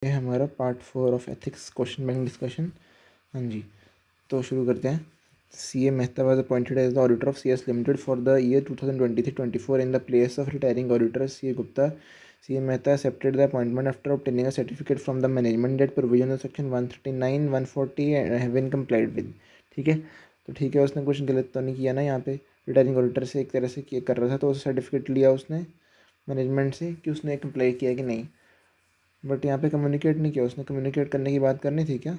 ये हमारा part 4 of ethics question bank discussion. हाँ जी, तो शुरू करते हैं। C A Mehta was appointed as the auditor of C S limited for the year 2023-24 in the place of retiring auditor C A Gupta. C A Mehta accepted the appointment after obtaining a certificate from the management date provision of section 139 140 have been complied with. ठीक है, तो ठीक है, उसने कुछ गलत तो नहीं किया ना यहाँ पे। रिटायरिंग ऑडिटर से एक तरह से कर रहा था, तो सर्टिफिकेट लिया उसने मैनेजमेंट से कि उसने कंप्लाई किया कि नहीं, बट यहाँ पे कम्युनिकेट नहीं किया उसने। कम्युनिकेट करने की बात करनी थी क्या,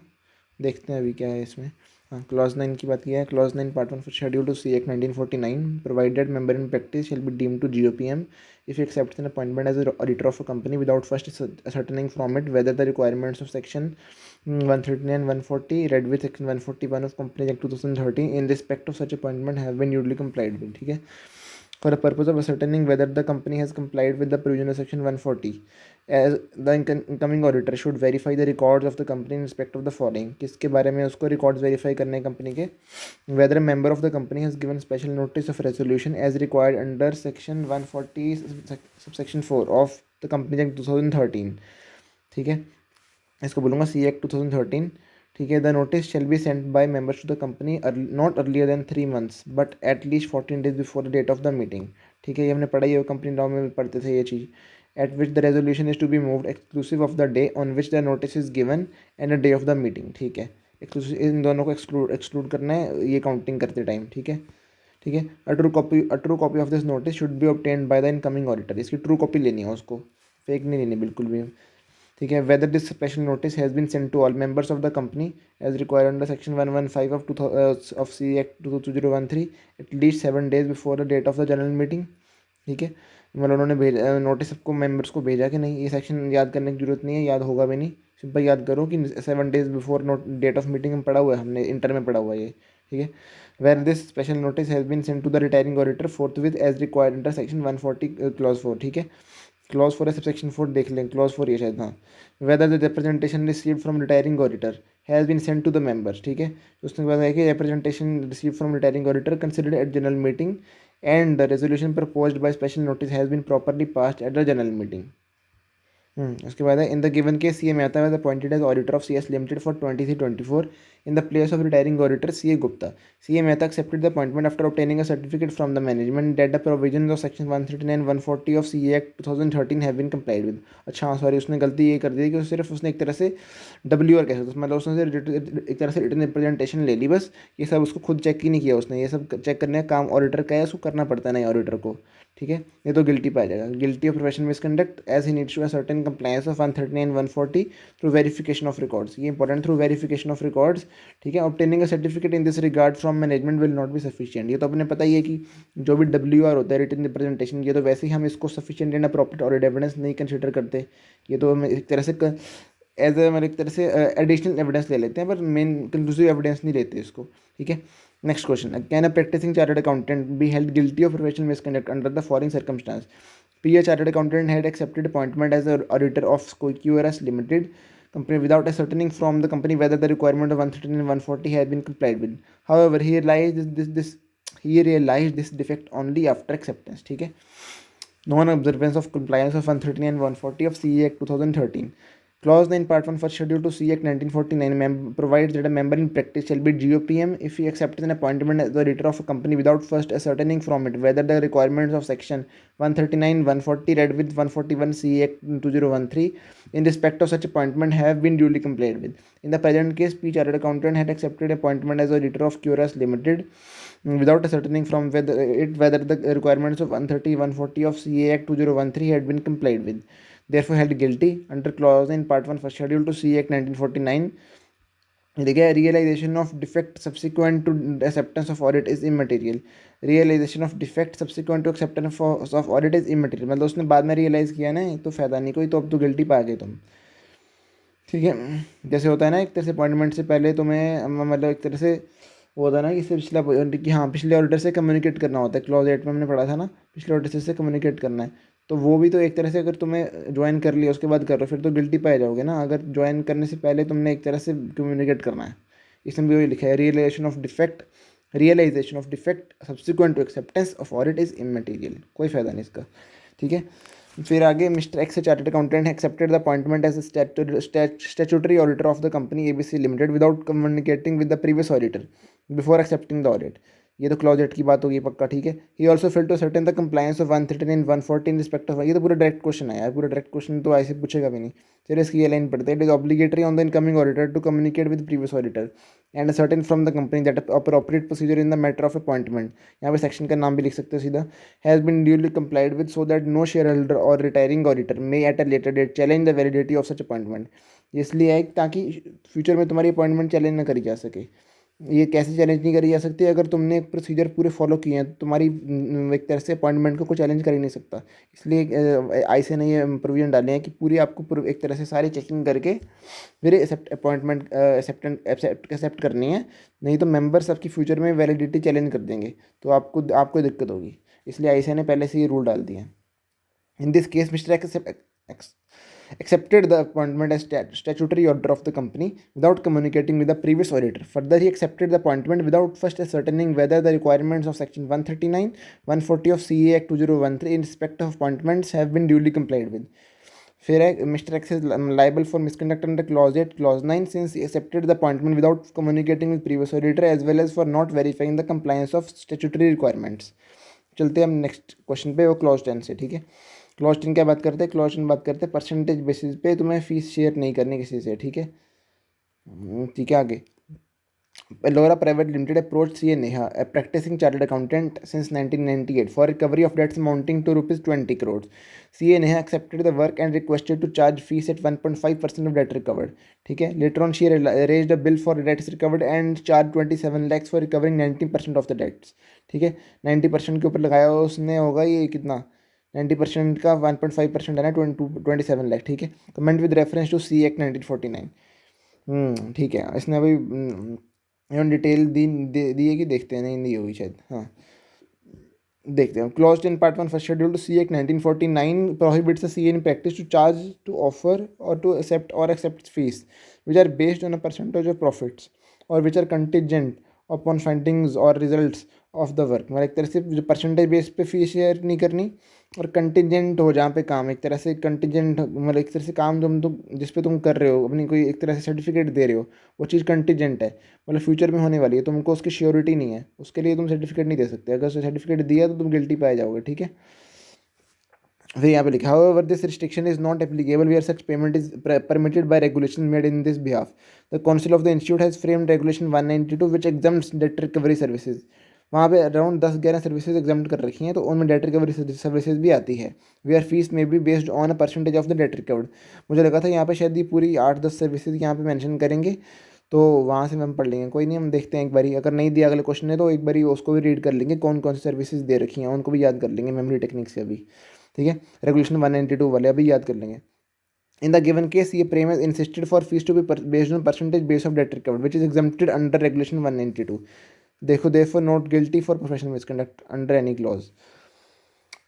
देखते हैं अभी क्या है इसमें। हाँ, क्लॉज 9 की बात किया है। Clause 9 part 1 for schedule to C act 1949 provided member in practice shall be deemed to GOPM if he accepts an appointment as an auditor of a company without first ascertaining from it whether the requirements of section 139 and 140 read with section 141 of Companies Act 2013 in respect of such appointment have been duly complied with। ठीक है, for the purpose of ascertaining whether the company has complied with the provision of section 140, as the incoming auditor should verify the records of the company in respect of the following। किसके बारे में उसको records verify करने company के, whether a member of the company has given special notice of resolution as required under section 140 subsection 4 of the Companies Act 2013। ठीक है, इसको बोलूँगा सी एक्ट 2013। ठीक है, the notice shall be sent by members to the company not earlier than 3 months but at least 14 days before the date of the meeting. ठीक है, ये हमने पढ़ा ही है, कंपनी लॉ में पढ़ते थे ये चीज़। At which the resolution is to be moved exclusive of the day on which the notice is given and the day of the meeting. ठीक है, एक्सक्लूसिव, इन दोनों को एक्सक्लूड करना है ये काउंटिंग करते टाइम। ठीक है, ठीक है। A true copy of this notice should be obtained by the incoming auditor. इसकी ट्रू कॉपी लेनी है उसको, फेक नहीं लेनी बिल्कुल भी। ठीक है, whether this special notice has been sent to all members of the company as required under section 115 of C act 2013 at least 7 days before the date of the general meeting. ठीक है, मतलब उन्होंने भेजा नोटिस सबको members को भेजा कि नहीं, ये सेक्शन याद करने की जरूरत नहीं है, याद होगा भी नहीं, सिंपल याद करो कि 7 days before date of meeting में पढ़ा हुआ है, हमने इंटर में पढ़ा हुआ है ये। ठीक है, where this special notice has been sent to the retiring auditor forthwith as required under section 140 clause 4। ठीक है, क्लॉज 4 है सबसेक्शन 4, देख लें क्लॉज 4 ये शायद। हाँ, whether the representation received from retiring auditor has been sent to the members. ठीक है, तो उसने बताया कि representation receive from retiring auditor considered at general meeting and the resolution proposed by special notice has been properly passed at the general meeting. उसके बाद है in the given case C A Mehta was appointed as auditor of C S limited for 23-24 in the place of retiring auditor C.A. Gupta. C.A. Mehta accepted the appointment after obtaining a certificate from the management that the provisions of section 139-140 of C.A. Act 2013 have been complied with। अच्छा sorry, उसने गलती ये कर दी कि सिर्फ उसने एक तरह से WR कह सकते, मतलब उसने एक तरह से रिटर्न रिप्रेजेंटेशन ले ली बस। ये सब उसको खुद चेक ही नहीं किया उसने, ये सब चेक करने का काम ऑडिटर का है, उसको करना पड़ता है नए ऑडिटर को। ठीक है, ये तो गिल्टी पाया जाएगा, guilty of professional misconduct as he needs to certain compliance of 139 140 through verification of records. ये important, through verification of records. ठीक है, obtaining a certificate in this regard from management will not be sufficient. ये तो अपने पता ही है कि जो भी WR होता है रिटन रिप्रेजेंटेशन, ये तो वैसे ही हम इसको सफिशिएंट एंड अप्रोप्रिएट और एविडेंस नहीं कंसिडर करते। ये तो हम एक तरह से एज मतलब एक तरह से एडिशनल एविडेंस ले लेते हैं, पर मेन कंक्लूसिव एविडेंस नहीं लेते इसको। ठीक है, next question, can a practising chartered accountant be held guilty of professional misconduct under the following circumstance. P. A chartered accountant had accepted appointment as an auditor of QRS Limited company without ascertaining from the company whether the requirement of 139 and 140 had been complied with. However, he realized this defect only after acceptance। ठीक है, non-observance of compliance of 139 and 140 of CE Act 2013। Clause 9 Part 1 for Schedule to CE Act 1949 provides that a member in practice shall be GOPM if he accepts an appointment as the auditor of a company without first ascertaining from it whether the requirements of section 139 140 read with 141 CE Act 2013 in respect of such appointment have been duly complied with। In the present case, P. Chartered Accountant had accepted appointment as auditor of QRS Limited without ascertaining from whether the requirements of 130 140 of CA Act 2013 had been complied with, therefore held guilty under clause in part 1 first schedule to CA Act 1949। देखिए, realisation of defect subsequent to acceptance of audit is immaterial. Realisation of defect subsequent to acceptance of audit is immaterial, मतलब उसने बाद में realise किया ना, तो फ़ायदा नहीं कोई, तो अब तो गिल्टी पा गए तुम। ठीक है, जैसे होता है ना, एक तरह से अपॉइंटमेंट से पहले तुम्हें मतलब एक तरह से वो होता है ना कि पिछला कि हाँ पिछले ऑडिटर से कम्युनिकेट करना होता है, क्लॉज 8 में हमने पढ़ा था ना, पिछले ऑडिटर से कम्युनिकेट करना है। तो वो भी तो एक तरह से अगर तुम्हें ज्वाइन कर लिया उसके बाद कर रहे हो, फिर तो गिल्टी पाए जाओगे ना, अगर ज्वाइन करने से पहले तुमने एक तरह से कम्युनिकेट करना है। इसमें भी वही लिखा है, realisation of defect subsequent to acceptance of audit is immaterial, कोई फ़ायदा नहीं इसका। ठीक है, फिर आगे mister X chartered accountant accepted the appointment as statutory auditor of the company ABC limited without communicating with the previous auditor before accepting the audit. ये तो क्लॉज 8 की बात होगी पक्का, ठीक है। He also fail to certain the compliance of 139 114 respect of, ये तो पूरा डायरेक्ट क्वेश्चन है यार, पूरा डायरेक्ट क्वेश्चन तो ऐसे पूछेगा भी नहीं। चलिए इसकी ये लाइन पढ़ते हैं। It is obligatory on the incoming auditor to communicate with previous auditor and certain from the company that appropriate procedure in the matter of appointment, यहाँ पे सेक्शन का नाम भी लिख सकते हो सीधा, has been duly complied with so that no shareholder और retiring auditor may at a later date challenge the validity of such appointment. इसलिए है ताकि फ्यूचर में तुम्हारी अपॉइंटमेंट चैलेंज ना करी जा सके। ये कैसे चैलेंज नहीं करी जा सकती? अगर तुमने एक प्रोसीजर पूरे फॉलो किए हैं तो तुम्हारी एक तरह से अपॉइंटमेंट को कोई चैलेंज कर ही नहीं सकता। इसलिए आईसीए ने ये प्रोविजन डाले हैं कि पूरी आपको एक तरह से सारी चेकिंग करके फिर अपॉइंटमेंट एक्सेप्ट करनी है, नहीं तो मेंबर्स आपकी फ्यूचर में वैलिडिटी चैलेंज कर देंगे, तो आपको आपको दिक्कत होगी। इसलिए आईसीए ने पहले से ये रूल डाल दिए हैं। In this case, Mr. Accepted the appointment as statutory order of the company without communicating with the previous auditor. Further, he accepted the appointment without first ascertaining whether the requirements of Section 139, 140 of CA Act 2013 in respect of appointments have been duly complied with. फिर है Mr. X is liable for misconduct under Clause 8, Clause 9 since he accepted the appointment without communicating with previous auditor as well as for not verifying the compliance of statutory requirements. चलते हैं हम next question पे, वो clause 10 से, ठीक है। Clause 10 क्या बात करते हैं? क्लॉज 10 बात करते हैं परसेंटेज बेसिस पे तुम्हें फीस शेयर नहीं करनी किसी से, ठीक है। ठीक है आगे, Elora Private Limited approached CA Neha, a practicing chartered accountant since 1998, for recovery of debts amounting to rupees 20 crores. CA Neha accepted the work and requested to charge fees at 1.5% of debt recovered. ठीक है। Later on, she raised a bill for debts recovered and charged 27 lakhs for recovering 90% of the debts. ठीक है, 90% के ऊपर लगाया उसने, होगा ये कितना? 90% का 1.5% है ना, 27 लाख, ठीक है। Comment with reference to C act 1949। ठीक है, इसने अभी डिटेल दी है कि देखते हैं, नहीं दी होगी शायद, हाँ देखते हैं। Clause in part 1 first schedule to C act 1949 prohibits the C in practice to charge to offer और to accept fees which are based on a percentage of profits और which are contingent upon findings और results of the work. मतलब एक तरह से जो percentage base पे fees share नहीं करनी, और कंटिजेंट हो जहाँ पे काम, एक तरह से कंटिजेंट मतलब एक तरह से काम तुम जिस पे तुम कर रहे हो अपनी कोई एक तरह से सर्टिफिकेट दे रहे हो, वो चीज़ कंटिजेंट है, मतलब फ्यूचर में होने वाली है, तुमको उसकी श्योरिटी नहीं है, उसके लिए तुम सर्टिफिकेट नहीं दे सकते। अगर सर्टिफिकेट दिया तो तुम गिल्टी पाए जाओगे, ठीक है। फिर यहाँ पे लिखा, however this restriction is not applicable where such payment is permitted by regulation made in this behalf. The council of the institute has framed regulation 192 which exempts debt recovery services. वहाँ पे अराउंड 10-11 सर्विसेज एग्जाम्प्ट कर रखी हैं, तो उनमें date recovery services भी आती है। वी आर फीस में be based on a percentage of the debt recovered. मुझे लगा था यहाँ पे शायद ये पूरी 8-10 सर्विसेज यहाँ पे मेंशन करेंगे, तो वहाँ से हम पढ़ लेंगे, कोई नहीं, हम देखते हैं एक बारी, अगर नहीं दिया अगले क्वेश्चन है तो एक बारी उसको भी रीड कर लेंगे, कौन कौन सी सर्विसेज दे रखी हैं उनको भी याद कर लेंगे मेमोरी टेक्निक से अभी, ठीक है। रेगुलेशन 192 वाले अभी याद कर लेंगे। In the given case, ये प्रेम has insisted for fees to be based on percentage base of debt recovered, which is exempted under Regulation 192. देखो, therefore not guilty for professional misconduct under any clause.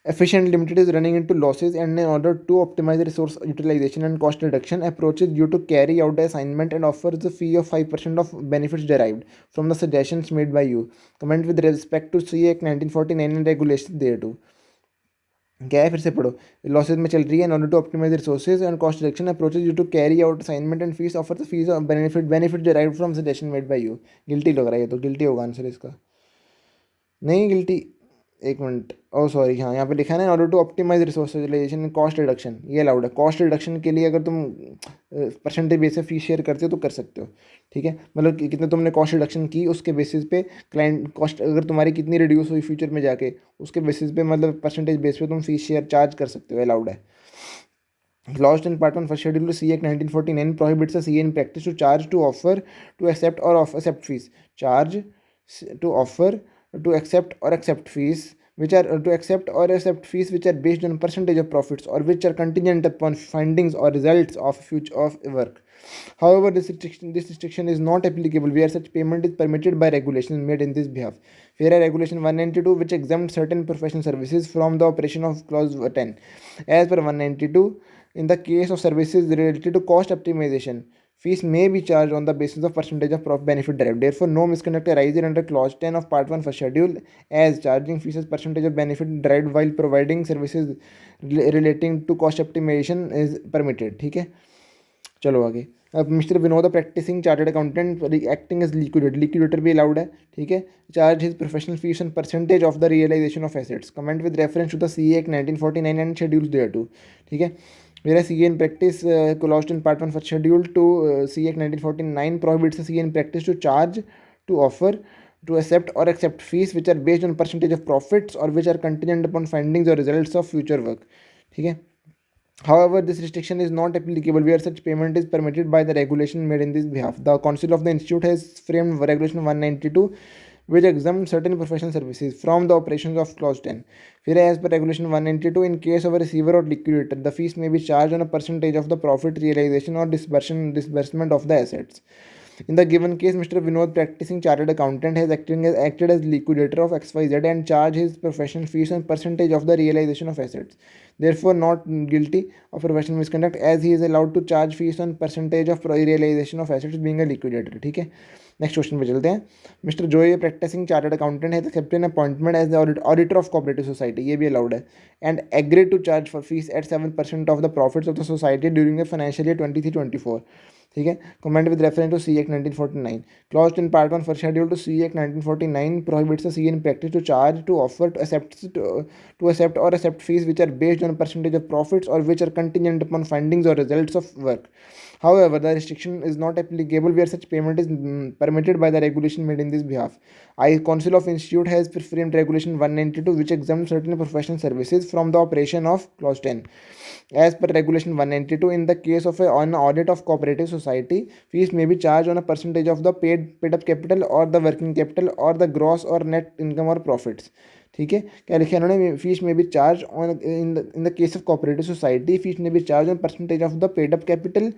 Efficient Limited is running into losses, and in order to optimize resource utilization and cost reduction, approaches you to carry out the assignment and offers a fee of 5% of benefits derived from the suggestions made by you. Comment with respect to CA Act 1949 and regulations thereto. क्या है, फिर से पढ़ो। Losses में चल रही है, in order to optimise resources and cost reduction approaches you to carry out assignment and fees offer the fees benefit derived from suggestion made by you. Guilty लग रहा है ये, तो गिल्टी होगा आंसर इसका, नहीं गिल्टी, एक मिनट, ओ sorry, हाँ यहाँ पे लिखा है ना, in order to optimise resource utilisation and cost reduction, ये अलाउड है। कॉस्ट रिडक्शन के लिए अगर तुम परसेंटेज बेस पे फीस शेयर करते हो तो कर सकते हो, ठीक है। मतलब कितने तुमने कॉस्ट रिडक्शन की उसके बेसिस पे क्लाइंट कॉस्ट अगर तुम्हारी कितनी रिड्यूस हुई फ्यूचर में जाके, उसके बेसिस पे मतलब परसेंटेज बेस पे तुम फीस शेयर चार्ज कर सकते हो, अलाउड है। Clause in Part 1 First Schedule to CA Act 1949 prohibits the CA in practice to charge, to offer, to accept or accept fees. Charge, to offer, to accept or accept fees which are to accept or accept fees which are based on percentage of profits or which are contingent upon findings or results of future of work. However, this restriction is not applicable where such payment is permitted by regulations made in this behalf. Where Regulation 192 which exempts certain professional services from the operation of Clause 10. As per 192, in the case of services related to cost optimization, fees may be charged on the basis of percentage of benefit derived. Therefore, no misconduct arises under clause 10 of part 1 first schedule, as charging fees as percentage of benefit derived while providing services relating to cost optimization is permitted. ठीक है, चलो आगे. अब mister Vinod practising chartered accountant acting as liquidator भी allowed है. ठीक है. Charge his professional fees and percentage of the realisation of assets. Comment with reference to the C act 1949 and schedules thereto. ठीक है. Whereas CA in practice clause in part 1 for schedule to CA Act 1949 prohibits the CA in practice to charge, to offer, to accept fees which are based on percentage of profits or which are contingent upon findings or results of future work. ठीक है. However, this restriction is not applicable where such payment is permitted by the regulation made in this behalf. The Council of the Institute has framed Regulation 192, which exempts certain professional services from the operations of Clause 10. Whereas, as per Regulation 192, in case of a receiver or liquidator, the fees may be charged on a percentage of the profit realization or disbursement of the assets. In the given case, Mr. Vinod, practicing chartered accountant, has acted as liquidator of XYZ and charged his professional fees and percentage of the realization of assets. Therefore, not guilty of professional misconduct, as he is allowed to charge fees on percentage of realization of assets being a liquidator. ठीक है. Next question पे चलते हैं. Mister Joe practising chartered accountant has accepted an appointment as the auditor of cooperative society. ये भी allowed है. And agreed to charge for fees at 7% of the profits of the society during the financial year 23-24. ठीक है. Comment with reference to C act 1949. Clause in part 1 first schedule to C act 1949 prohibits the CA in practice to charge, to offer, to accept or accept fees which are based on percentage of profits or which are contingent upon findings or results of work. However, the restriction is not applicable where such payment is permitted by the regulation made in this behalf. Council of Institute has framed Regulation 192, which exempts certain professional services from the operation of Clause 10. As per Regulation 192, in the case of an audit of cooperative society, fees may be charged on a percentage of the paid up capital or the working capital or the gross or net income or profits. ठीक है. क्या लिखा है इन्होंने? Fees में भी charge on in the case of cooperative society, fees में भी charge on percentage of the paid up capital,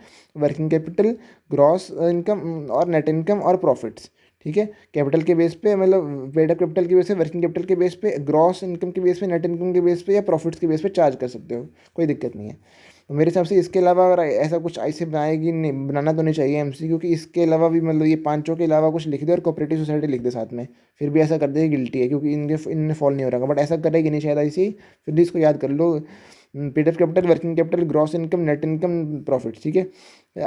working capital, gross income और नेट इनकम और प्रॉफिट्स. ठीक है. कैपिटल के बेस पे, मतलब पेड अप कैपिटल के बेस पे, वर्किंग कैपिटल के बेस पे, ग्रॉस इनकम के बेस पे, नेट इनकम के बेस पे या प्रॉफिट्स के बेस पे चार्ज कर सकते हो. कोई दिक्कत नहीं है. तो मेरे हिसाब से इसके अलावा अगर ऐसा कुछ ऐसे बनाएगी, नहीं बनाना तो नहीं चाहिए एमसी, क्योंकि इसके अलावा भी मतलब ये पांचों के अलावा कुछ लिख दे और कोऑपरेटिव सोसाइटी लिख दे साथ में, फिर भी ऐसा कर दे गिल्टी है, क्योंकि इनने फॉल नहीं हो रहा. बट ऐसा करेगी नहीं शायद ऐसी. फिर भी इसको याद कर लो. Paid up capital, working capital, gross income, net income, profit. ठीक है.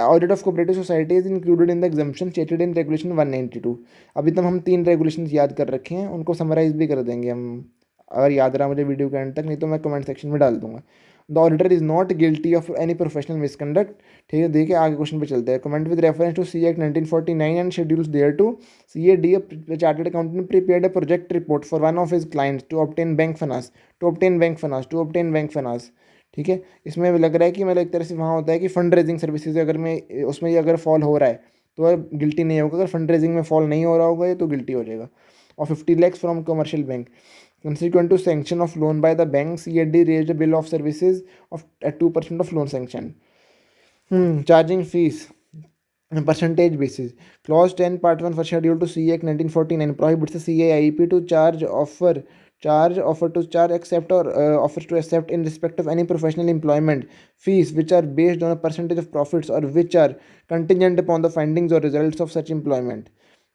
Audit of cooperative society is included in the exemption stated in regulation 192. अभी तक हम 3 रेगुलेशन याद कर रखे हैं, उनको समराइज भी कर देंगे हम, अगर याद रहा मुझे वीडियो के एंड तक, नहीं तो मैं कमेंट सेक्शन में डाल दूंगा. The auditor is not guilty of any professional misconduct. ठीक है. देखिए आगे क्वेश्चन पे चलते हैं. Comment with reference to C act 1949 and schedules thereto. CAD, chartered accountant, prepared a project report for one of his clients to obtain bank finance. ठीक है. इसमें लग रहा है कि मतलब एक तरह से वहाँ होता है कि फंड रेजिंग सर्विसेज, अगर मैं उसमें ये अगर फॉल हो रहा है तो गिल्टी नहीं होगा. अगर फंड रेजिंग में फॉल नहीं हो रहा होगा ये तो गिल्टी हो जाएगा. और 50 lakhs from commercial bank. Consequent to sanction of loan by the bank, CAD raised a bill of services of at 2% of loan sanction. Charging fees percentage basis. Clause 10 part 1 for schedule to CA Act 1949 prohibits the CAIP to charge, offer to charge, accept or offers to accept in respect of any professional employment fees which are based on a percentage of profits or which are contingent upon the findings or results of such employment.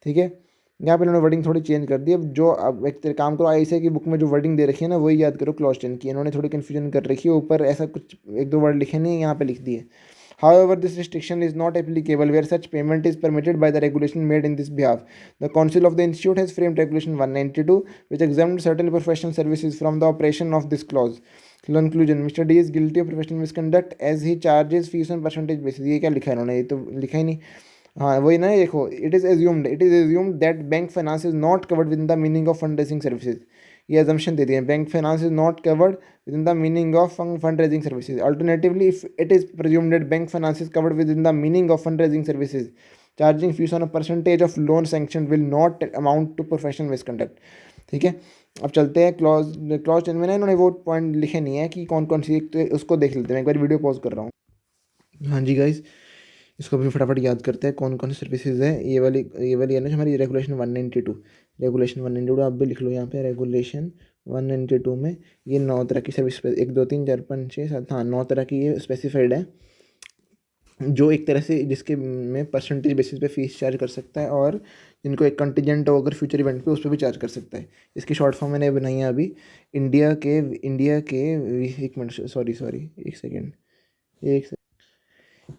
ठीक है. यहाँ पे इन्होंने wording थोड़ी change कर दी. अब जो अब एक तेरे काम करो, ऐसे की बुक में जो वर्डिंग दे रखी है ना वही याद करो. क्लॉज 10 की इन्होंने थोड़ी कन्फ्यूजन कर रखी है, ऊपर ऐसा कुछ 1-2 वर्ड लिखे नहीं है, यहाँ पे लिख दिए. However, this restriction is not applicable where such payment is permitted by the regulation made in this behalf. The Council of the Institute has framed Regulation 192, which exempts certain professional services from the operation of this clause. Conclusion. Mr. D is guilty of professional misconduct as he charges fees on percentage basis. ये क्या लिखा है इन्होंने? ये तो लिखा ही नहीं. हाँ वही ना, देखो. It is assumed that bank finance is not covered with the meaning of fund raising services. ये एजम्पशन दे दिए. Bank finance is not covered within the meaning of fund raising services. Alternatively, if it is presumed that bank finance is covered within the meaning of fund raising services, charging fees on a percentage of loan sanction will not amount to professional misconduct. ठीक है. अब चलते हैं clause 10 में ना इन्होंने वो point लिखे नहीं है कि कौन कौन सी, उसको देख लेते हैं. एक बार वीडियो पॉज कर रहा हूँ. हाँ जी गाइज, इसको भी फटाफट याद करते हैं कौन कौन सी सर्विसेज है. ये वाली है ना हमारी रेगुलेशन 192. रेगुलेशन 192 आप भी लिख लो यहाँ पे. रेगुलेशन 192 में ये 9 तरह की सर्विस, 1 2 3 4 5 6 7, हाँ 9 तरह की ये स्पेसिफाइड है. जो एक तरह से जिसके में परसेंटेज बेसिस पे फीस चार्ज कर सकता है, और जिनको एक कंटिजेंट हो अगर फ्यूचर इवेंट पे उस पर भी चार्ज कर सकता है। इसकी शॉर्ट फॉर्म मैंने बनाई है अभी। इंडिया के एक मिनट, सॉरी सॉरी, एक सेकेंड, एक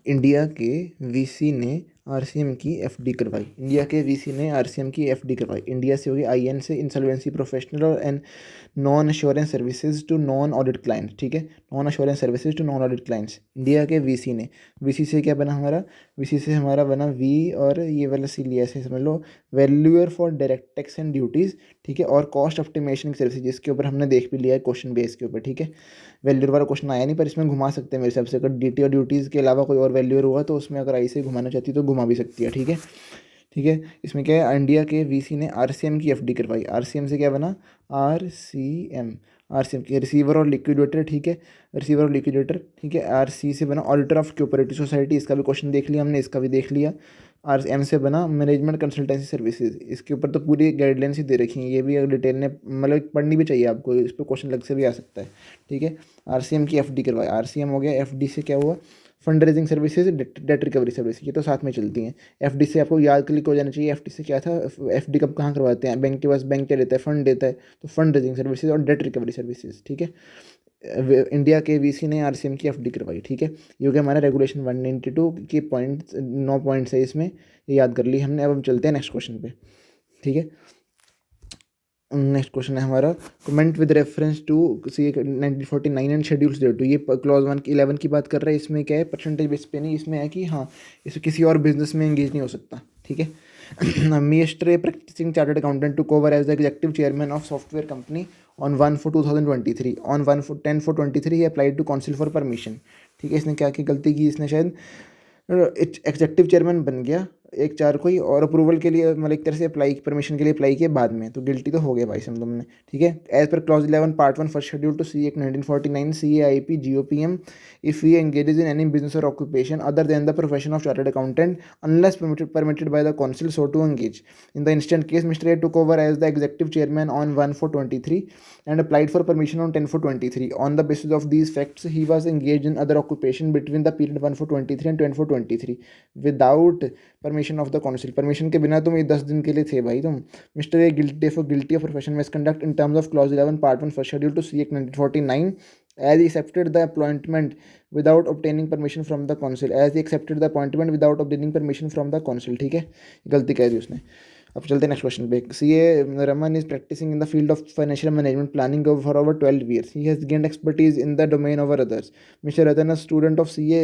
इंडिया के वीसी ने आरसीएम की एफडी करवाई। इंडिया के वीसी ने आरसीएम की एफडी करवाई। इंडिया से होगी आईएन से इंसॉल्वेंसी प्रोफेशनल और an non assurance services to non audit client, ठीक है, non assurance services to non audit clients. India के वीसी ने, वीसी से क्या बना हमारा, वीसी से हमारा बना वी और ये वाला सी लिया ऐसे समझ लो, valuer for direct tax and duties, ठीक है, और कॉस्ट ऑप्टिमाइजेशन की सर्विसेज, जिसके ऊपर हमने देख भी लिया है क्वेश्चन बेस के ऊपर, ठीक है। वैल्यूअर वाला क्वेश्चन आया नहीं, पर इसमें घुमा सकते हैं मेरे हिसाब से, अगर डीटी और ड्यूटीज़ के अलावा कोई और वैल्यूअर हुआ तो उसमें अगर आई से घुमाना चाहती तो घुमा भी सकती है, ठीक है। ठीक है, इसमें क्या है, इंडिया के वीसी ने आरसीएम की एफडी करवाई। आरसीएम से क्या बना, आरसीएम, आरसीएम की रिसीवर और लिक्विडेटर, ठीक है, रिसीवर और लिक्विडेटर, ठीक है। आरसी से बना ऑडिटर ऑफ कोऑपरेटिव सोसाइटी, इसका भी क्वेश्चन देख लिया हमने, इसका भी देख लिया। आरएम से बना मैनेजमेंट कंसल्टेंसी सर्विसेज, इसके ऊपर तो पूरी गाइडलाइंस ही दे रखी है, ये भी अगर डिटेल में मतलब पढ़नी भी चाहिए आपको, इस पर क्वेश्चन लग से भी आ सकता है, ठीक है। आरसीएम की एफडी करवाई, आरसीएम हो गया, एफडी से क्या हुआ, fund raising services, date recovery service, ये तो साथ में चलती हैं। एफडी से आपको याद क्लिक हो जाना चाहिए, एफडी से क्या था, एफडी कब कहाँ करवाते हैं, बैंक के पास बैंक क्या देता है, फंड देता है, तो फंड रेजिंग सर्विसेज और डेट रिकवरी सर्विसेज, ठीक है। इंडिया के वीसी ने आरसीएम की एफडी करवाई, ठीक है। ये हो गया हमारा रेगुलेशन 192 के पॉइंट, 9 पॉइंट्स है इसमें, ये याद कर ली हमने। अब हम चलते हैं नेक्स्ट क्वेश्चन पे, ठीक है। नेक्स्ट क्वेश्चन है हमारा, comment with reference to C 1949 and schedules डेट टू, ये क्लॉज 11 की बात कर रहा है। इसमें क्या है, परसेंटेज बेस पे नहीं, इसमें है कि हाँ इसे किसी और बिजनेस में एंगेज नहीं हो सकता, ठीक है। Mister A practising chartered accountant to cover as the executive chairman of software company on 1/4/2023, on 1/10/23 he applied to council for permission, ठीक है। इसने क्या की गलती की, इसने शायद एग्जेक्टिव चेयरमैन बन गया 1/4 को ही, और अप्रूवल के लिए मतलब एक तरह से अप्लाई, परमिशन के लिए अप्लाई किया बाद में, तो गिल्टी तो हो गया भाई सब तुमने, ठीक है। As per clause 11 part 1 first schedule to C act 1949 CAIP GOPM, if he engages in any business or occupation other than the profession of chartered accountant unless permitted by the council so to engage. In the instant case, Mr. A took over as the executive chairman on 1/4/23 and applied for permission on 10/4/23. On the basis of these facts, he was engaged in other occupation between the period 1/4/23 and 10/4/23 without permission of the council, permission के बिना तुम ये 10 दिन के लिए थे भाई तुम। Mister A guilty of profession misconduct in terms of clause 11 part 1 first schedule to C act 1949 as he accepted the appointment without obtaining permission from the council, as he accepted the appointment without obtaining permission from the council, ठीक है, गलती कह दी उसने। अब चलते हैं next question पे। CA Raman is practising in the field of financial management planning for over 12 years. He has gained expertise in the domain over others. Mr. Ratan, a student of CA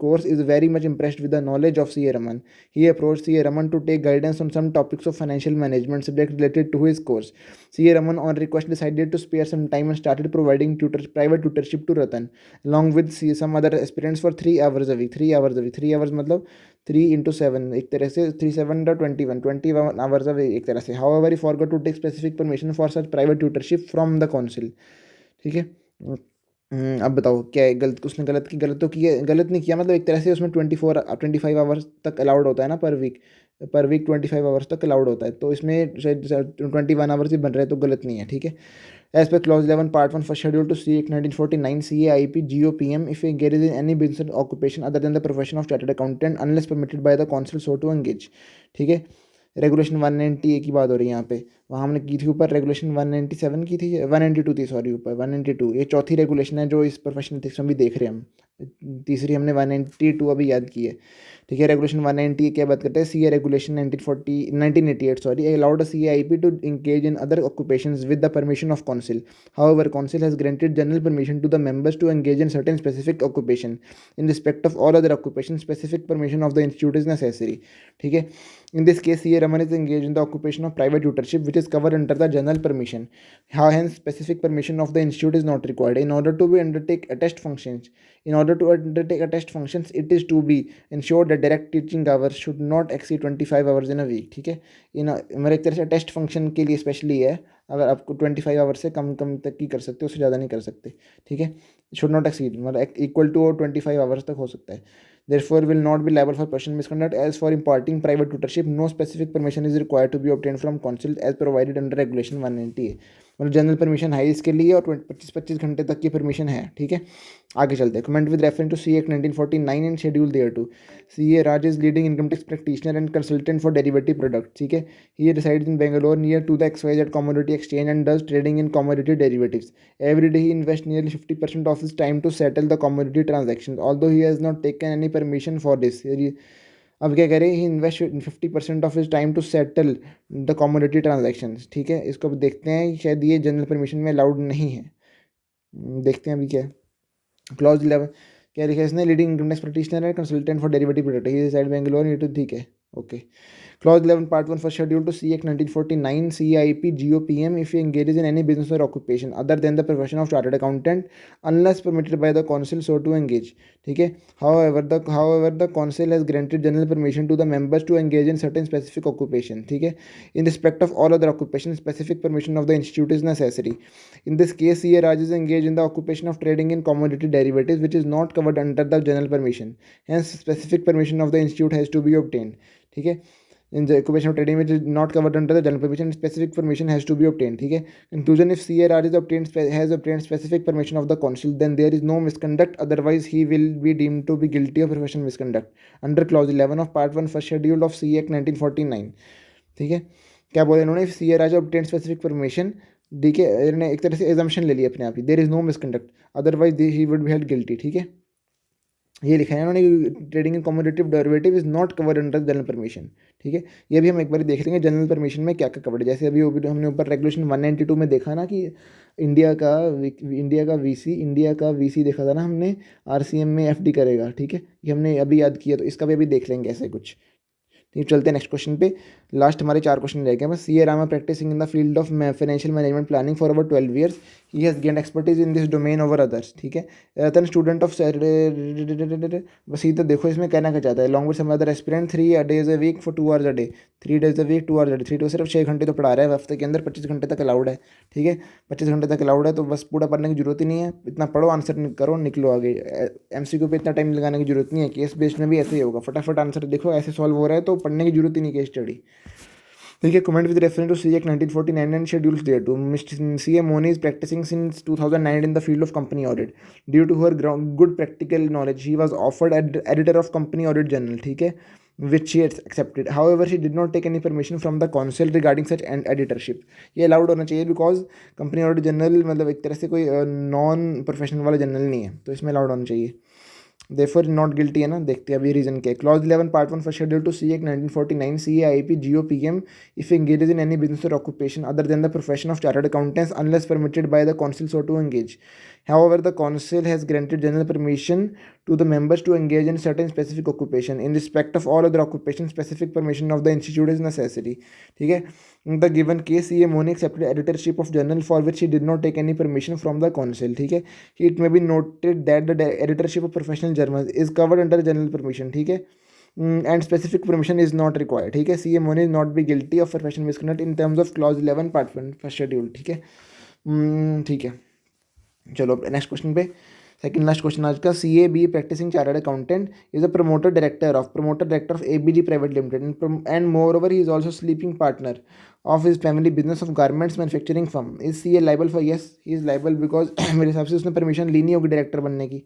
course, is very much impressed with the knowledge of CA Raman. He approached CA Raman to take guidance on some topics of financial management subject related to his course. CA Raman, on request, decided to spare some time and started providing private tutorship to Ratan, along with some other aspirants for 3 hours a week. 3 hours a week, 3 hours मतलब 3 into 7, एक तरह से 3 7 21 hours a week एक तरह से। However, he forgot to take specific permission for such private tutorship from the council, ठीक है। अब बताओ क्या है गलत, उसने गलत की, गलत तो किया, गलत नहीं किया, मतलब एक तरह से उसमें 25 आवर्स तक अलाउड होता है ना पर वीक, 25 आवर्स तक अलाउड होता है, तो इसमें शायद 21 आवर्स ही बन रहे हैं, तो गलत नहीं है, ठीक है। As per clause 11 part 1 first schedule to C 1949 CAIP GOPM, if engages in any business occupation other than the profession of chartered accountant unless permitted by the council so to engage, ठीक है। Regulation 190 की बात हो रही है यहाँ पे, वहाँ हमने की थी ऊपर रेगुलेशन 197 की थी, 192 थी सॉरी, ऊपर 192, ये चौथी रेगुलेशन है जो इस प्रोफेशनल एथिक्स में भी देख रहे हैं हम। तीसरी हमने 192 अभी याद की है, ठीक है। रेगुलेशन 190 क्या बात करते हैं, CA regulation 1988 sorry allowed CAIP to engage in other occupations with the permission of council. However council has granted general permission to the members to engage in certain specific occupation. In respect of all other occupations, specific permission of the institute is necessary, ठीक है। In this case, CA Raman is engaged in the occupation of private tutorship, which is covered under the general permission. Hence, specific permission of the institute is not required. In order to undertake attest functions, it is to be ensured that direct teaching hours should not exceed 25 hours in a week, ठीक है। मेरा एक तरह से test function के लिए specially है, अगर आपको 25 आवर्स से कम कम तक की कर सकते हो, उससे ज़्यादा नहीं कर सकते, ठीक है। शुड नॉट एक्सीड मतलब इक्वल टू और 25 आवर्स तक हो सकता है। Therefore, will not be liable for personal misconduct. As for imparting private tutorship, no specific permission is required to be obtained from council as provided under regulation 190A. मतलब general permission है इसके लिए और 25 घंटे तक की परमिशन है, ठीक है। आगे चलते हैं। Comment with reference to C act 1949 and schedule thereto. C A Raj is leading income tax practitioner and consultant for derivative product, ठीक है। ही resides in Bangalore near to the XYZ commodity exchange and does trading in commodity derivatives. Every day he invests nearly 50% of his time to settle the commodity transactions, although he has not taken any permission for this. अब क्या करें, he invest 50% of his time to settle the commodity transactions, ठीक है। इसको अब देखते हैं, शायद ये जनरल परमिशन में अलाउड नहीं है। देखते हैं अभी क्या है। क्लॉज 11 क्या लिखा है इसने, लीडिंग इनकम टैक्स प्रैक्टिशनर है, consultant for derivative product, he side Bangalore, ये तो ठीक है, okay. Clause 11, Part 1, first schedule to C Act 1949, CIP, GOPM, if he engages in any business or occupation other than the profession of chartered accountant, unless permitted by the council so to engage, ठीक है। However, the council has granted general permission to the members to engage in certain specific occupation, ठीक है। In respect of all other occupations, specific permission of the institute is necessary. In this case, CA Raj is engaged in the occupation of trading in commodity derivatives, which is not covered under the general permission. Hence, specific permission of the institute has to be obtained, ठीक है। In the occupation of trading which is not covered under the general permission, specific permission has to be obtained, ठीक है। Conclusion, if CRR has obtained specific permission of the council, then there is no misconduct, otherwise he will be deemed to be guilty of professional misconduct under clause 11 of part 1 first schedule of C Act 1949, ठीक है। क्या बोले इन्होंने, if CRR has obtained specific permission, ठीक है, इन्होंने एक तरह से एजम्पशन ले लिया अपने आप ही, there is no misconduct, otherwise he would be held guilty, ठीक है। ये लिखा है उन्होंने, trading in commodity derivative is not covered under general permission, ठीक है। ये भी हम एक बार देख लेंगे जनरल परमिशन में क्या क्या कवर्ड है। जैसे अभी हमने ऊपर रेगुलेशन 192 में देखा ना कि इंडिया का वीसी देखा था ना हमने, आरसीएम में एफडी करेगा, ठीक है। ये हमने अभी याद किया, तो इसका भी अभी देख लेंगे ऐसे कुछ। ठीक, चलते हैं नेक्स्ट क्वेश्चन पे। लास्ट हमारे 4 क्वेश्चन रह गए बस। C A Rama practicing in the field of financial management planning for over 12 years, he has gain expertise in this domain over others, ठीक है। रतन स्टूडेंट ऑफ बस ये तो देखो इसमें कहना क्या चाहता है, long with some other aspirant 3 days a week for 2 hours a day, 3 days a week 2 hours a day, 3 to सिर्फ 6 घंटे तो पढ़ा रहा है हफ्ते के अंदर, 25 घंटे तक अलाउड है, ठीक है। 25 घंटे तक अलाउड है, तो बस पूरा पढ़ने की जरूरत ही नहीं है, इतना पढ़ो, आंसर करो, निकलो आगे। एमसीक्यू पे इतना टाइम लगाने की जरूरत नहीं है, केस बेस्ड में भी ऐसे ही होगा, फटाफट आंसर देखो, ऐसे सॉल्व हो रहा है तो पढ़ने की जरूरत ही नहीं केस स्टडी, ठीक है। Comment with reference to C act 1949 and schedules thereto. Mister C A Moni is practising since 2009 in the field of company audit, due to her good practical knowledge he was offered editor of company audit journal, ठीक है, which she had accepted. However, she did not take any permission from the council regarding such editorship. ये allowed होना चाहिए because company audit journal मतलब एक तरह से कोई नॉन प्रोफेशनल वाला जर्नल नहीं है, तो इसमें अलाउड होना चाहिए। देयरफॉर नॉट गिल्टी है ना, देखते हैं अभी रीजन क्या है। Clause 11 part 1 first schedule to C act 1949 CAIP GOPM if engages in any business or occupation other than the profession of chartered accountants unless permitted by the council so to engage. However, the council has granted general permission to the members to engage in certain specific occupation. In respect of all other occupations, specific permission of the institute is necessary, ठीक है। In the given case, CA Moni accepted editorship of journal for which he did not take any permission from the council, ठीक है। It may be noted that the editorship of professional journals is covered under general permission, ठीक है, and specific permission is not required, ठीक है। CA Moni is not be guilty of professional misconduct in terms of clause 11 part 1 first schedule, ठीक है। ठीक है, चलो next question पे। सेकंड लास्ट क्वेश्चन आज का। C A B practicing chartered accountant is a promoter director of ABG private limited and more over he is also sleeping partner of his family business of garments manufacturing firm. Is C A liable for? Yes, he is liable because मेरे हिसाब से उसने permission ली नहीं होगी director बनने की।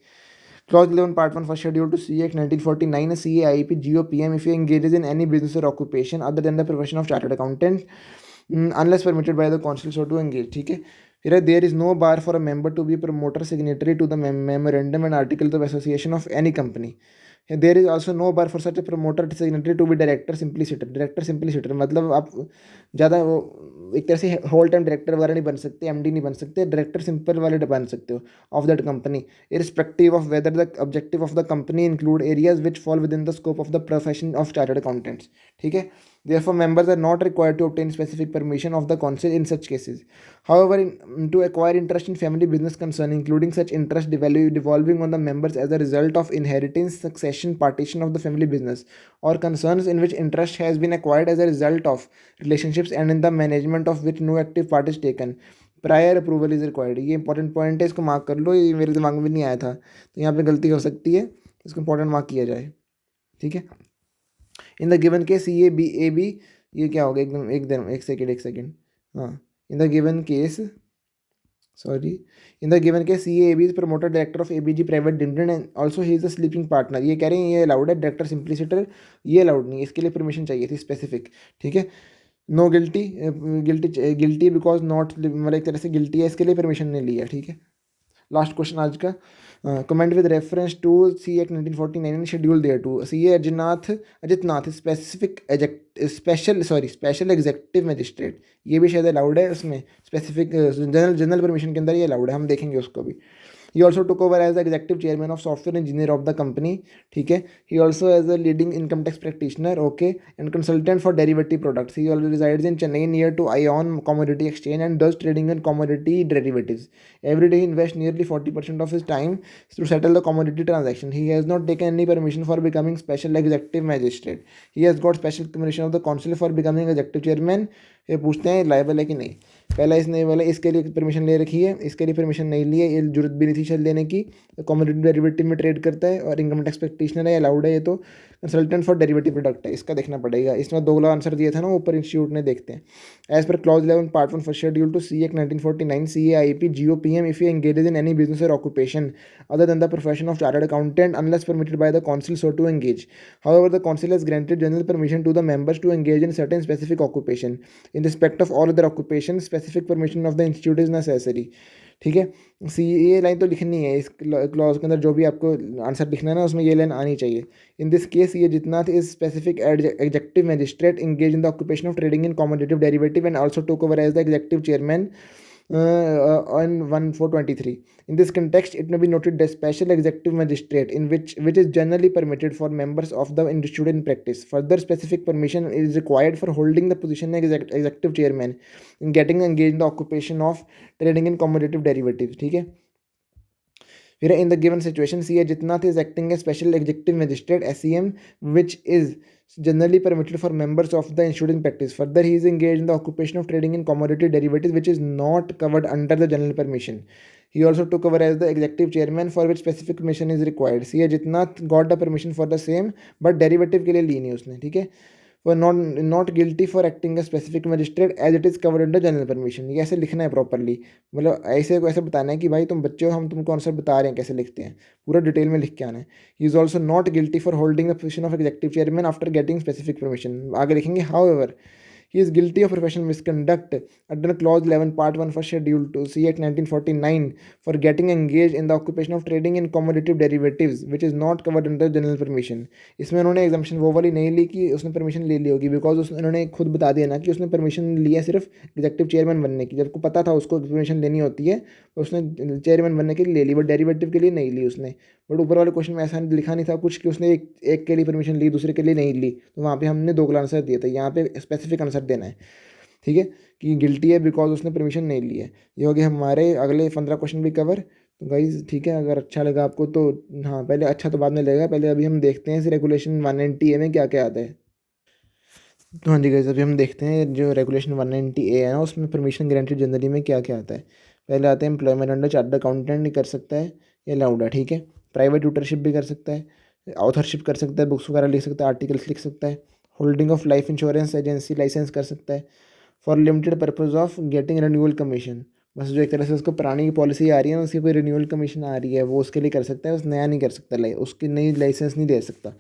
Clause 11 Part 1 first schedule to C Act 1949 CAIP GOPM if he engages in any business or occupation other than the profession of chartered accountant unless permitted by the council so to engage, ठीक है। फिर there is no bar for a member to be promoter signatory to the memorandum and articles of association of any company. There is also no bar for such a promoter signatory to be director simply sitter मतलब आप ज़्यादा वो एक तरह से whole time director वगैरह नहीं बन सकते, एमडी नहीं बन सकते, डायरेक्टर सिंपल वाले बन सकते हो of that company irrespective of whether the objective of the company include areas which fall within the scope of the profession of chartered accountants, ठीक है। Therefore, members are not required to obtain specific permission of the council in such cases. However, to acquire interest in family business concern, including such interest devolving on the members as a result of inheritance, succession, partition of the family business, or concerns in which interest has been acquired as a result of relationships and in the management of which no active part is taken, prior approval is required. ये important point है, इसको mark कर लो, ये मेरे दिमाग में नहीं आया था, तो यहाँ पे गलती हो सकती है, इसको इंपॉर्टेंट मार्क किया जाए, ठीक है। In the given case C A B ये क्या होगा, एक सेकेंड हाँ, in the given case in the given case CAAB is promoter director of ABG Private Limited and also he is a sleeping partner. ये कह रहे हैं ये अलाउड है, डायरेक्टर सिंप्लिसिटर ये अलाउड नहीं है, इसके लिए परमिशन चाहिए थी स्पेसिफिक, ठीक है. No guilty, guilty because not, मतलब एक तरह से गिल्टी है, इसके लिए परमिशन नहीं लिया, ठीक है. लास्ट क्वेश्चन आज का, comment with reference to C act 1949 and schedule thereto. C A Ajitnath special executive magistrate, ये भी शायद अलाउड है उसमें, स्पेसिफिक जनरल परमिशन के अंदर ये अलाउड है, हम देखेंगे उसको भी. He also took over as the executive chairman of software engineer of the company, ठीक है. He also as a leading income tax practitioner, okay, and consultant for derivative products. He already resides in Chennai near to Ion Commodity Exchange and does trading in commodity derivatives. Every day he invests nearly 40% of his time to settle the commodity transaction. He has not taken any permission for becoming special executive magistrate. He has got special permission of the council for becoming executive chairman. ये पूछते हैं liable है कि नहीं. पहला इसने बोला इसके लिए परमिशन ले रखी है, इसके लिए परमिशन नहीं ली है, ये जरूरत भी नहीं थी शायद लेने की. कमोडिटी डेरिवेटिव में ट्रेड करता है और इनकम टैक्स प्रैक्टिशनर है, अलाउड है. ये तो कंसल्टेंट फॉर डेरिवेटिव प्रोडक्ट है, इसका देखना पड़ेगा. इसमें दो गला आंसर दिया था ना ऊपर इंस्टीट्यूट ने, देखते हैं. As per clause 11 part 1 first schedule to C act 1949 CAIP GOPM if he engages in any business or occupation other than the profession of chartered accountant unless permitted by the council so to engage. However, the council has granted general permission to the members to engage in certain specific occupation. In respect of all other occupations, specific permission of the institute is necessary. ठीक है. सी ये line तो लिखनी है इस clause के अंदर, जो भी आपको आंसर लिखना है ना उसमें ये लाइन आनी चाहिए. इन दिस केस ये जितना is specific executive magistrate engage in the occupation of trading in commodity derivative and also took over as the executive chairman on 1/4/23. In this context, it may be noted that special executive magistrate in which is generally permitted for members of the institute in practice. Further specific permission is required for holding the position of executive chairman in getting engaged in the occupation of trading in commoditive derivatives. ठीक है. फिर in the given situation, C. Ajitnath is acting as special executive magistrate SEM, which is generally permitted for members of the institute in practice. Further, he is engaged in the occupation of trading in commodity derivatives, which is not covered under the general permission. He also took over as the executive chairman, for which specific permission is required. C. Ajitnath got the permission for the same, but derivative के लिए ली नहीं उसने, ठीक है. For not guilty for acting as specific magistrate as it is covered under general permission. ये ऐसे लिखना है प्रॉपरली, मतलब ऐसे को ऐसे बताना है कि भाई तुम बच्चे हो, हम तुमको आंसर बता रहे हैं कैसे लिखते हैं, पूरा डिटेल में लिख के आना है. ही is also not guilty for holding the position of executive chairman after getting specific permission. आगे लिखेंगे however he is guilty of professional misconduct under clause 11 part 1 first schedule to C Act 1949 for getting engaged in the occupation of trading in commoditive derivatives which is not covered under general permission. इसमें उन्होंने exemption वो वाली नहीं ली कि उसने permission ले ली होगी, because उन्होंने खुद बता दिया ना कि उसने परमिशन लिया सिर्फ एग्जेक्टिव चेयरमैन बनने की, जबको पता था उसको परमिशन लेनी होती है, उसने चेयरमैन बनने के लिए ले ली, बट डेरिवेटिव के लिए नहीं ली उसने. बट ऊपर वाले क्वेश्चन में ऐसा लिखा नहीं था कुछ कि उसने एक के लिए परमिशन ली दूसरे के लिए नहीं ली, तो वहाँ पे हमने दो गला आंसर दिया था. यहाँ पे स्पेसिफिक आंसर देना है, ठीक है, कि गिल्टी है बिकॉज उसने परमिशन नहीं ली है. ये हो गए हमारे अगले 15 क्वेश्चन भी कवर. तो गाइस ठीक है, अगर अच्छा लगा आपको तो हाँ, पहले अच्छा तो बाद में लगेगा, पहले अभी हम देखते हैं रेगुलेशन 190A में क्या क्या आता है. तो हाँ जी गाइस, अभी हम देखते हैं जो रेगुलेशन 190A है ना उसमें परमिशन ग्रांटेड जनरली में क्या क्या आता है. पहले आते हैं एम्प्लॉयमेंट अंडर चार्टर्ड अकाउंटेंट कर सकता है, ये अलाउड है, ठीक है. प्राइवेट ट्यूटरशिप भी कर सकता है, ऑथरशिप कर सकता है, बुक्स वगैरह लिख सकता है, आर्टिकल्स लिख सकता है. Holding of life insurance agency licence कर सकता है for limited purpose of getting renewal commission. बस जो एक तरह से उसको पुरानी पॉलिसी आ रही है ना उसकी कोई रिन्यूअल कमीशन आ रही है वो उसके लिए कर सकता है, उस नया नहीं कर सकता, उसकी नई लाइसेंस नहीं दे सकता.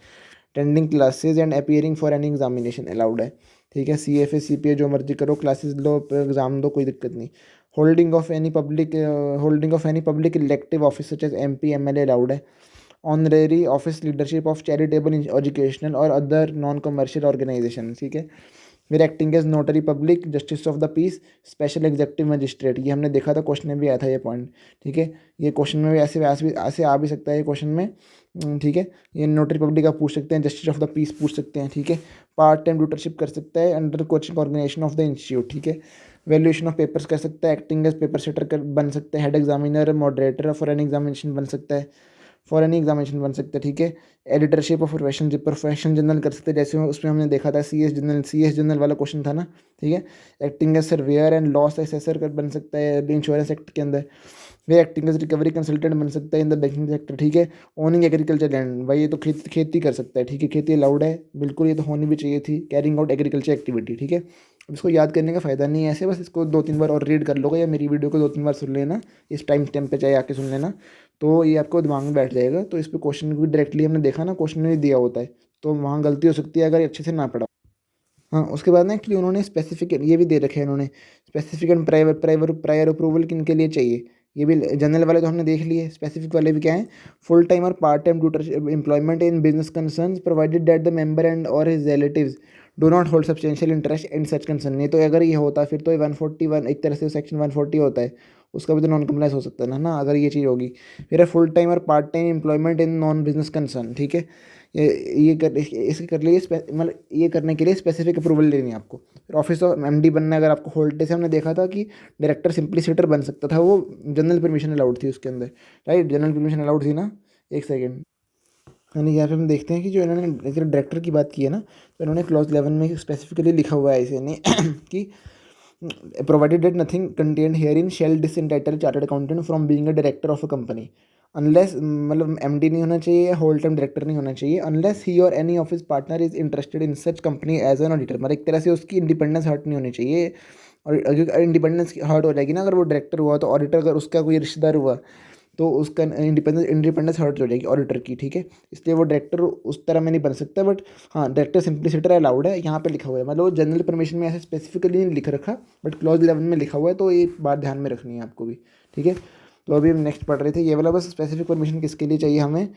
Tending classes and appearing for any examination allowed है, ठीक है. CFA CPA जो मर्जी करो, क्लासेस लो, एग्जाम दो, कोई दिक्कत नहीं. Holding of any public elective office such as MP MLA allowed है. Honorary office leadership of charitable educational और अदर नॉन कमर्शियल ऑर्गेनाइजेशन, ठीक है. फिर acting as notary public, justice of the peace, special executive magistrate, ये हमने देखा था question में भी आया था ये पॉइंट, ठीक है. ये क्वेश्चन में भी ऐसे आ भी सकता है ये क्वेश्चन में, ठीक है. ये नोटरी पब्लिक आप पूछ सकते हैं, जस्टिस ऑफ द पीस पूछ सकते हैं, ठीक है. पार्ट टाइम ट्यूटरशिप कर सकता है under coaching organisation of the institute, ठीक है. वैल्यूएशन ऑफ पेपर्स कर सकता है, एक्टिंग एज पेपर सेटर बन सकता है, head examiner, moderator for any examination बन सकता है, बन सकता है, ठीक है. एडिटरशिप ऑफ प्रोफेशन जनरल कर सकते हैं, जैसे उसमें हमने देखा था CS जनरल वाला क्वेश्चन था ना, ठीक है. Acting as surveyor and loss assessor बन सकता है इंश्योरेंस एक्ट के अंदर. वे एक्टिंग एज रिकवरी कंसल्टेंट बन सकता है इन द बैंकिंग सेक्टर, ठीक है. ओनिंग एग्रीकल्चर लैंड, भाई ये तो खेती कर सकता है, ठीक है, खेती अलाउड है बिल्कुल, ये तो होनी भी चाहिए थी. कैरिंग आउट एग्रीकल्चर एक्टिविटी, ठीक है. अब इसको याद करने का फ़ायदा नहीं है ऐसे, बस इसको 2-3 बार और रीड कर लोगे या मेरी वीडियो को 2-3 बार सुन लेना, इस टाइम स्टैम्प पे चाहे आके सुन लेना, तो ये आपको दिमाग में बैठ जाएगा। तो इस पे क्वेश्चन को डायरेक्टली हमने देखा ना, क्वेश्चन में दिया होता है, तो वहाँ गलती हो सकती है अगर अच्छे से ना पढ़ा। हाँ, उसके बाद ना एक्चुअली उन्होंने स्पेसिफिक ये भी दे रखे हैं इन्होंने, स्पेसिफिक एंड प्रायर अप्रूवल किन के लिए चाहिए, ये भी जनरल वाले तो हमने देख लिए, स्पेसिफिक वाले भी क्या है, फुल टाइम और part time tutor employment in business concerns provided that the member and और his relatives do not hold substantial interest in such concern. नहीं तो अगर ये होता फिर तो 141 एक तरह से सेक्शन 140 होता है, उसका भी तो नॉन कंप्लाइंस हो सकता है ना अगर ये चीज़ होगी। फिर है फुल टाइम और part time employment in non business concern, ठीक है, ये कर इसके कर लिए मतलब ये करने के लिए स्पेसिफिक अप्रूवल लेनी है आपको। फिर ऑफिस ऑफ एमडी बनना है, अगर आपको होल्ड से हमने देखा था कि डायरेक्टर सिंपलीसिटर बन सकता था, वो जनरल परमिशन अलाउड थी उसके अंदर, राइट, जनरल परमिशन अलाउड थी ना। एक सेकेंड, यानी यहाँ पे हम देखते हैं कि जो इन्होंने डायरेक्टर की बात की है ना, तो इन्होंने क्लॉज 11 में स्पेसिफिकली लिखा हुआ है इसे नहीं कि provided that nothing contained herein shall disentitle chartered accountant from being a director of a company unless मतलब एमडी नहीं होना चाहिए, होल टाइम डायरेक्टर नहीं होना चाहिए, अनलेस ही और any of his partner is interested in such company as an auditor. मतलब एक तरह से उसकी इंडिपेंडेंस हर्ट नहीं होनी चाहिए, और इंडिपेंडेंस हर्ट हो जाएगी ना अगर वो डायरेक्टर हुआ, तो ऑडिटर अगर उसका कोई रिश्तेदार हुआ तो उसका इंडिपेंडेंस हर्ट हो जाएगी ऑडिटर की, ठीक है। इसलिए वो डायरेक्टर उस तरह में नहीं बन सकता, बट हाँ डायरेक्टर सिंपलीसिटर अलाउड है, यहाँ पे लिखा हुआ है, मतलब वो जनरल परमिशन में ऐसे स्पेसिफिकली नहीं लिख रखा, बट क्लॉज 11 में लिखा हुआ है, तो ये बात ध्यान में रखनी है आपको भी, ठीक है। तो अभी हम नेक्स्ट पढ़ रहे थे, ये वाला बस स्पेसिफिक परमिशन किसके लिए चाहिए हमें।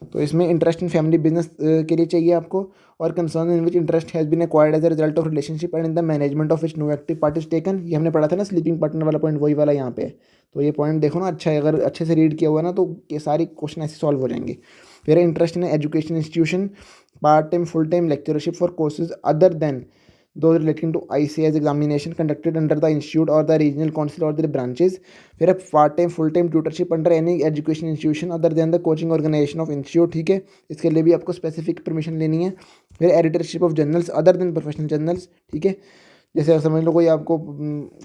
तो इसमें इंटरेस्ट इन फैमिली बिजनेस के लिए चाहिए आपको, और concern in which interest has been acquired as a result of relationship and in the management of which no active part is taken. ये हमने पढ़ा था ना स्लीपिंग पार्टनर वाला पॉइंट, वही वाला यहाँ पे है। तो ये पॉइंट देखो ना, अच्छा है, अगर अच्छे से रीड किया हुआ ना तो ये सारी क्वेश्चन ऐसे सॉल्व हो जाएंगे। फिर interest in education institution, part time full time lectureship for courses other than those relating to ICS examination conducted under the institute or the regional council or their branches. फिर part time full time tutorship under any education institution other than the coaching organisation of institute, ठीक है, इसके लिए भी आपको specific permission लेनी है। फिर editorship of journals other than professional journals, ठीक है, जैसे आप समझ लो कोई आपको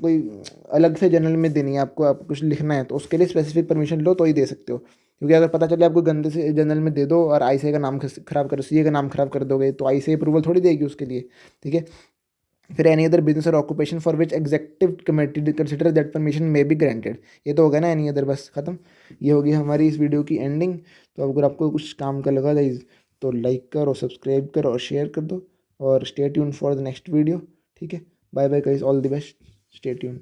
कोई अलग से जर्नल में देनी है आपको, आप कुछ लिखना है, तो उसके लिए स्पेसिफिक परमिशन लो तो ही दे सकते हो। क्योंकि अगर पता चले आपको गंदे से जर्नल में दे दो और आईसीए का नाम खराब कर, सीए का नाम खराब कर दोगे, तो आईसीए अप्रूवल थोड़ी देगी उसके लिए, ठीक है। फिर एनी अदर बिजनेस और occupation for which executive committee consider that permission may be granted. ये तो हो गया ना एनी अदर, बस खत्म। ये होगी हमारी इस वीडियो की एंडिंग। तो अगर आपको कुछ काम का लगा गाइस तो लाइक करो, सब्सक्राइब करो और शेयर कर दो, और stay tune for the next video, ठीक है। Bye bye guys, all the best, stay tune.